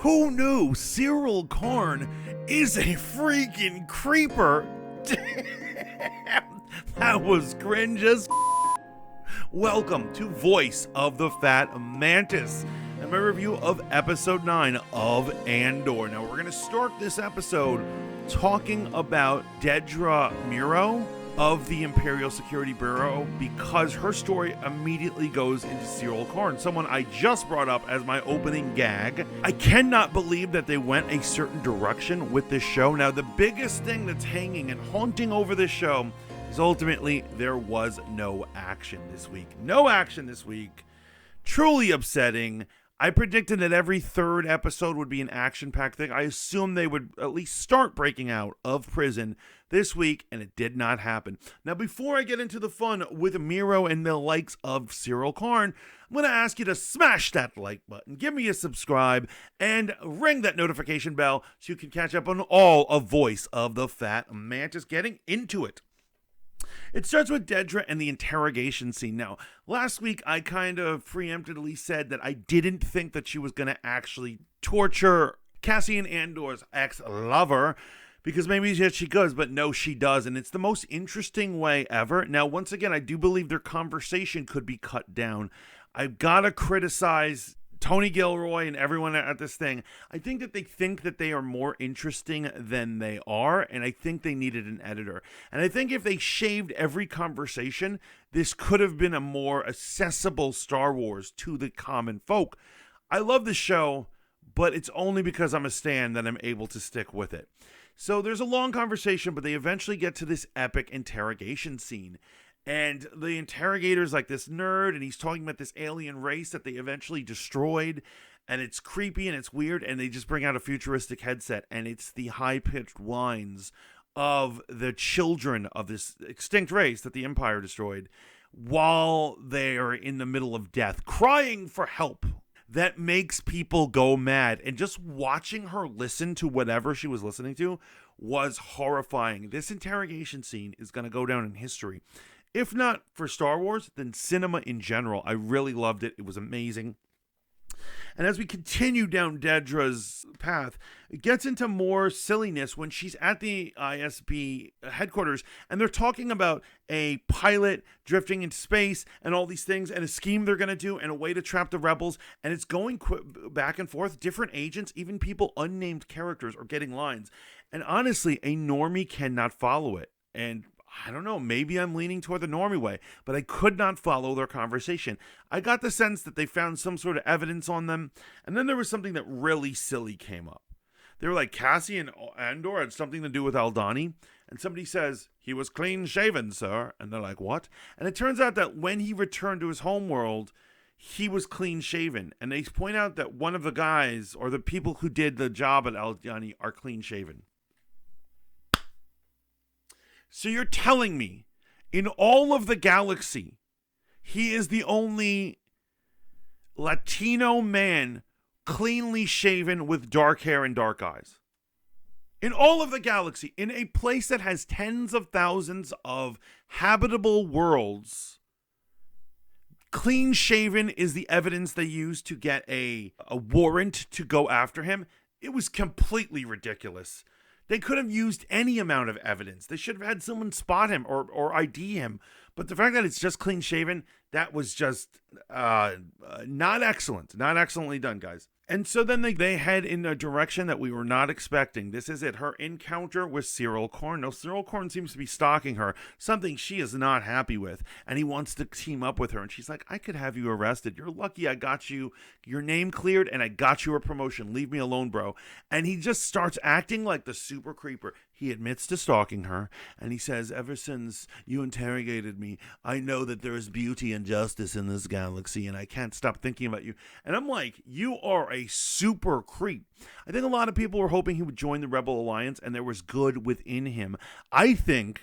Who knew Cyril Karn is a freaking creeper? Damn, that was cringe as Welcome to Voice of the Fat Mantis and my review of episode 9 of Andor. Now we're going to start this episode talking about Dedra Meero of the Imperial Security Bureau because her story immediately goes into Cyril Karn, someone I just brought up as my opening gag. I cannot believe that they went a certain direction with this show. Now the biggest thing that's hanging and haunting over this show is ultimately there was no action this week. No action this week. Truly upsetting. I predicted that every third episode would be an action-packed thing. I assumed they would at least start breaking out of prison this week, and it did not happen. Now, before I get into the fun with Meero and the likes of Cyril Karn, I'm going to ask you to smash that like button, give me a subscribe, and ring that notification bell so you can catch up on all of Voice of the Fat Mantis. Getting into it. It starts with Dedra and the interrogation scene. Now, last week I kind of preemptively said that I didn't think that she was going to actually torture Cassian Andor's ex-lover, because maybe she does, but no, she does, and it's the most interesting way ever. Now, once again, I do believe their conversation could be cut down. I've got to criticize Tony Gilroy and everyone at this thing. I think that they are more interesting than they are, and I think they needed an editor. And I think if they shaved every conversation, this could have been a more accessible Star Wars to the common folk. I love the show, but it's only because I'm a stan that I'm able to stick with it. So there's a long conversation, but they eventually get to this epic interrogation scene. And the interrogator's like this nerd, and he's talking about this alien race that they eventually destroyed, and it's creepy and it's weird, and they just bring out a futuristic headset, and it's the high-pitched whines of the children of this extinct race that the Empire destroyed while they are in the middle of death, crying for help. That makes people go mad, and just watching her listen to whatever she was listening to was horrifying. This interrogation scene is going to go down in history. If not for Star Wars, then cinema in general. I really loved it. It was amazing. And as we continue down Dedra's path, it gets into more silliness when she's at the ISB headquarters and they're talking about a pilot drifting into space and all these things and a scheme they're going to do and a way to trap the rebels. And it's going back and forth. Different agents, even people, unnamed characters are getting lines. And honestly, a normie cannot follow it. And I don't know, maybe I'm leaning toward the normie way, but I could not follow their conversation. I got the sense that they found some sort of evidence on them, and then there was something that really silly came up. They were like, Cassian Andor had something to do with Aldhani, and somebody says, he was clean-shaven, sir, and they're like, what? And it turns out that when he returned to his homeworld, he was clean-shaven, and they point out that one of the guys, or the people who did the job at Aldhani, are clean-shaven. So you're telling me, in all of the galaxy, he is the only Latino man cleanly shaven with dark hair and dark eyes? In all of the galaxy, in a place that has tens of thousands of habitable worlds, clean shaven is the evidence they used to get a warrant to go after him. It was completely ridiculous. They could have used any amount of evidence. They should have had someone spot him or ID him. But the fact that it's just clean shaven, that was just not excellent. Not excellently done, guys. And so then they head in a direction that we were not expecting. This is it, her encounter with Cyril Karn. Now, Cyril Karn seems to be stalking her, something she is not happy with, and he wants to team up with her. And she's like, I could have you arrested. You're lucky I got you your name cleared, and I got you a promotion. Leave me alone, bro. And he just starts acting like the super creeper. He admits to stalking her, and he says, ever since you interrogated me, I know that there is beauty and justice in this galaxy, and I can't stop thinking about you. And I'm like, you are a super creep. I think a lot of people were hoping he would join the Rebel Alliance, and there was good within him. I think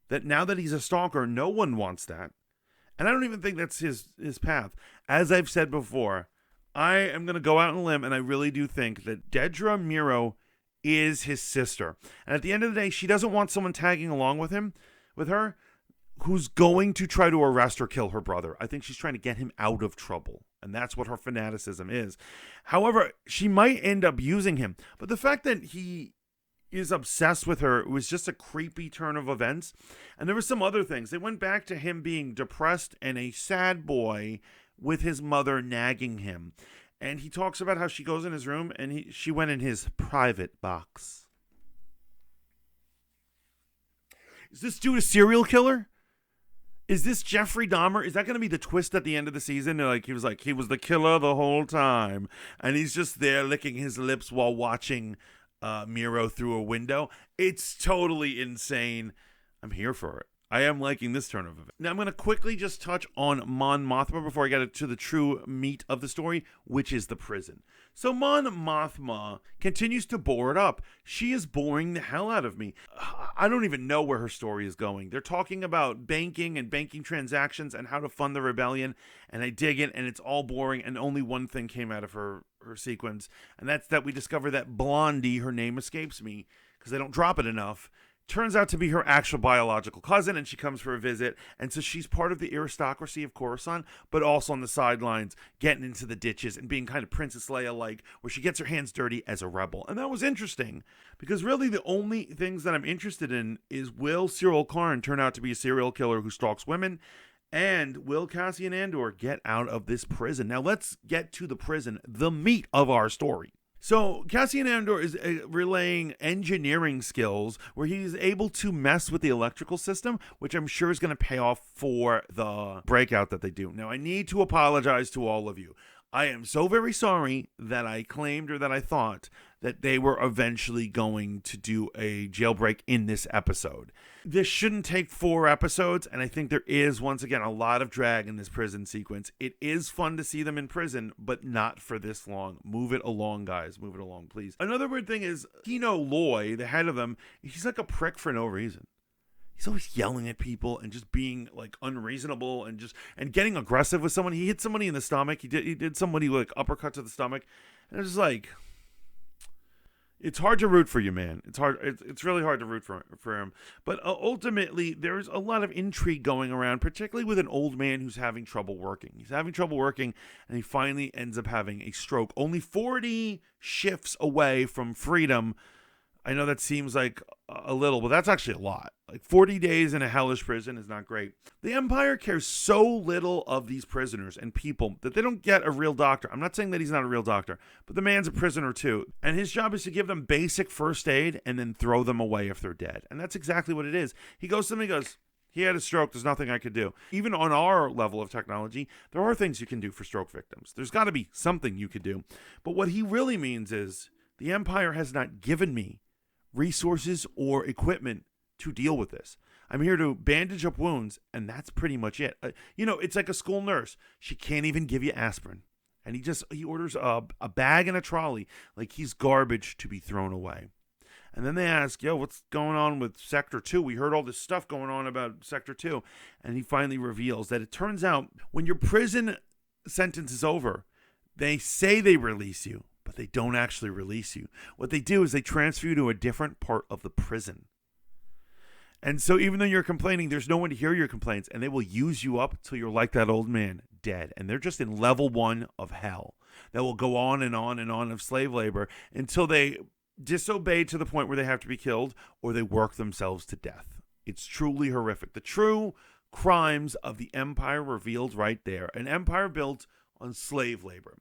that now that he's a stalker, no one wants that. And I don't even think that's his path. As I've said before, I am going to go out on a limb, and I really do think that Dedra Meero is his sister. And at the end of the day, she doesn't want someone tagging along with her, who's going to try to arrest or kill her brother. I think she's trying to get him out of trouble. and that's what her fanaticism is. However, she might end up using him, but the fact that he is obsessed with her was just a creepy turn of events. And there were some other things. They went back to him being depressed and a sad boy with his mother nagging him. And he talks about how she goes in his room and she went in his private box. Is this dude a serial killer? Is this Jeffrey Dahmer? Is that going to be the twist at the end of the season? He was the killer the whole time. And he's just there licking his lips while watching Miro through a window. It's totally insane. I'm here for it. I am liking this turn of events. Now I'm going to quickly just touch on Mon Mothma before I get to the true meat of the story, which is the prison. So Mon Mothma continues to bore it up. She is boring the hell out of me. I don't even know where her story is going. They're talking about banking and banking transactions and how to fund the rebellion, and I dig it, and it's all boring, and only one thing came out of her sequence, and that's that we discover that Blondie, her name escapes me because they don't drop it enough, turns out to be her actual biological cousin, and she comes for a visit, and so she's part of the aristocracy of Coruscant, but also on the sidelines, getting into the ditches and being kind of Princess Leia-like, where she gets her hands dirty as a rebel. And that was interesting, because really the only things that I'm interested in is, will Cyril Karn turn out to be a serial killer who stalks women? And will Cassian Andor get out of this prison? Now let's get to the prison, the meat of our story. So Cassian Andor is relaying engineering skills where he's able to mess with the electrical system, which I'm sure is going to pay off for the breakout that they do. Now, I need to apologize to all of you. I am so very sorry that I claimed or that I thought that they were eventually going to do a jailbreak in this episode. This shouldn't take 4 episodes, and I think there is, once again, a lot of drag in this prison sequence. It is fun to see them in prison, but not for this long. Move it along, guys. Move it along, please. Another weird thing is, Kino Loy, the head of them, he's like a prick for no reason. He's always yelling at people and just being like unreasonable and getting aggressive with someone. He hit somebody in the stomach. He did somebody like uppercut to the stomach. And it's just like, it's hard to root for you, man. It's hard. It's really hard to root for him. But ultimately, there's a lot of intrigue going around, particularly with an old man who's having trouble working. He's having trouble working, and he finally ends up having a stroke. Only 40 shifts away from freedom. I know that seems like a little, but that's actually a lot. Like 40 days in a hellish prison is not great. The Empire cares so little of these prisoners and people that they don't get a real doctor. I'm not saying that he's not a real doctor, but the man's a prisoner too. And his job is to give them basic first aid and then throw them away if they're dead. And that's exactly what it is. He goes to them, he goes, he had a stroke, there's nothing I could do. Even on our level of technology, there are things you can do for stroke victims. There's got to be something you could do. But what he really means is, the Empire has not given me resources or equipment to deal with this. I'm here to bandage up wounds, and that's pretty much it. It's like a school nurse. She can't even give you aspirin. And he orders a bag and a trolley like he's garbage to be thrown away. And then they ask, what's going on with Sector 2? We heard all this stuff going on about Sector 2. And he finally reveals that it turns out when your prison sentence is over, they say they release you, but they don't actually release you. What they do is they transfer you to a different part of the prison. And so even though you're complaining, there's no one to hear your complaints, and they will use you up till you're like that old man, dead. And they're just in level 1 of hell. That will go on and on and on of slave labor until they disobey to the point where they have to be killed, or they work themselves to death. It's truly horrific. The true crimes of the Empire revealed right there. An empire built on slave labor.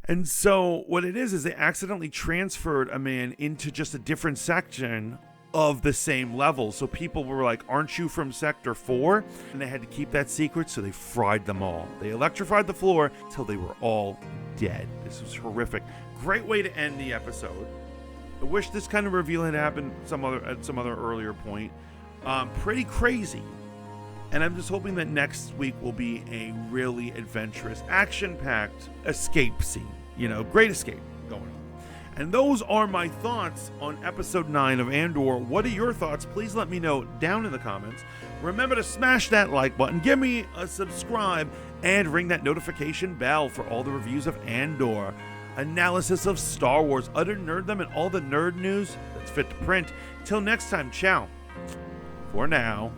And so what it is they accidentally transferred a man into just a different section of the same level. So people were like, aren't you from Sector 4? And they had to keep that secret, so they fried them all. They electrified the floor till they were all dead. This was horrific. Great way to end the episode. I wish this kind of reveal had happened at some other earlier point. Pretty crazy. And I'm just hoping that next week will be a really adventurous, action-packed escape scene. Great escape going on. And those are my thoughts on episode 9 of Andor. What are your thoughts? Please let me know down in the comments. Remember to smash that like button, give me a subscribe, and ring that notification bell for all the reviews of Andor, analysis of Star Wars, utter nerddom, and all the nerd news that's fit to print. Till next time, ciao. For now.